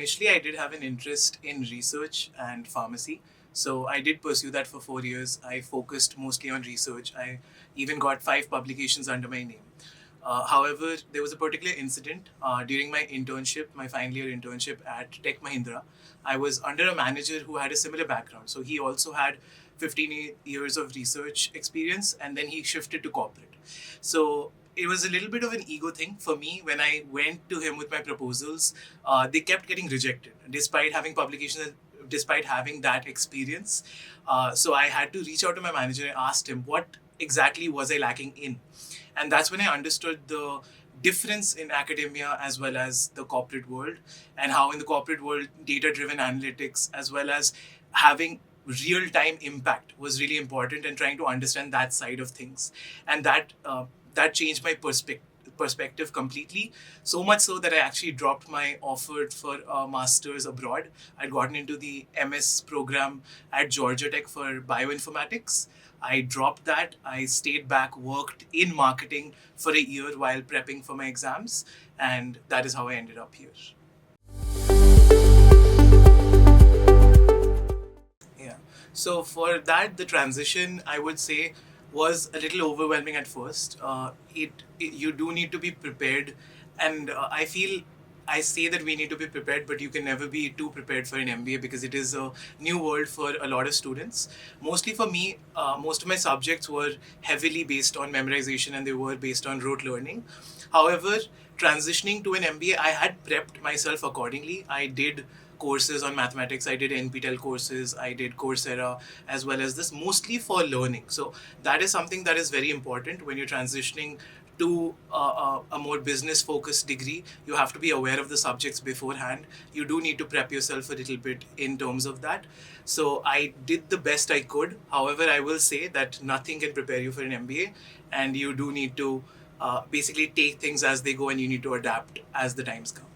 initially I did have an interest in research and pharmacy. So I did pursue that for 4 years. I focused mostly on research. I even got 5 publications under my name. However, there was a particular incident during my internship, my final year internship at Tech Mahindra. I was under a manager who had a similar background. So he also had 15 years of research experience, and then he shifted to corporate. So it was a little bit of an ego thing for me when I went to him with my proposals. They kept getting rejected despite having publications, despite having that experience. So I had to reach out to my manager and asked him what exactly was I lacking in. And that's when I understood the difference in academia as well as the corporate world, and how in the corporate world, data driven analytics as well as having real time impact was really important, and trying to understand that side of things. And that changed my perspective completely, so much so that I actually dropped my offer for a master's abroad. I'd gotten into the MS program at Georgia Tech for bioinformatics. I dropped that. I stayed back, worked in marketing for a year while prepping for my exams, and that is how I ended up here. Yeah. So for that, the transition, I would say, was a little overwhelming at first. You do need to be prepared, and I feel I say that we need to be prepared, but you can never be too prepared for an MBA because it is a new world for a lot of students. Mostly for me, most of my subjects were heavily based on memorization and they were based on rote learning. However, transitioning to an MBA, I had prepped myself accordingly. I did courses on mathematics, I did NPTEL courses, I did Coursera, as well as this, mostly for learning. So that is something that is very important when you're transitioning to a more business focused degree. You have to be aware of the subjects beforehand. You do need to prep yourself a little bit in terms of that. So I did the best I could. However, I will say that nothing can prepare you for an MBA, and you do need to basically take things as they go, and you need to adapt as the times come.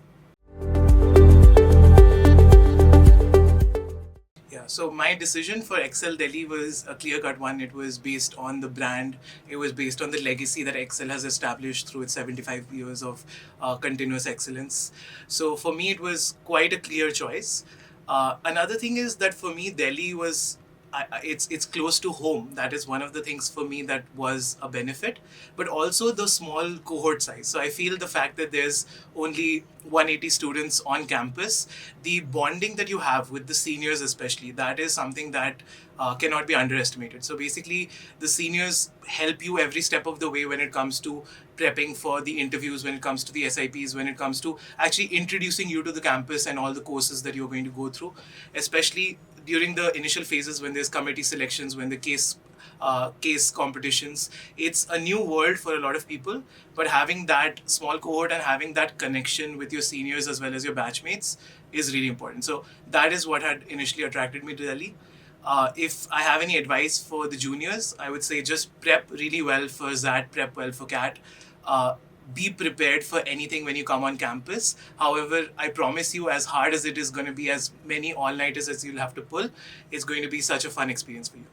Yeah, so my decision for Excel Delhi was a clear cut one. It was based on the brand, it was based on the legacy that Excel has established through its 75 years of continuous excellence. So for me, it was quite a clear choice. Another thing is that for me, Delhi was. It's close to home. That is one of the things for me that was a benefit, but also the small cohort size. So I feel the fact that there's only 180 students on campus, the bonding that you have with the seniors especially, that is something that cannot be underestimated. So basically, the seniors help you every step of the way when it comes to prepping for the interviews, when it comes to the SIPs, when it comes to actually introducing you to the campus and all the courses that you're going to go through, especially during the initial phases when there's committee selections, when the case competitions. It's a new world for a lot of people, but having that small cohort and having that connection with your seniors as well as your batchmates is really important. So that is what had initially attracted me to Delhi. If I have any advice for the juniors, I would say just prep really well for ZAT, prep well for CAT. Be prepared for anything when you come on campus. However, I promise you, as hard as it is going to be, as many all-nighters as you'll have to pull, it's going to be such a fun experience for you.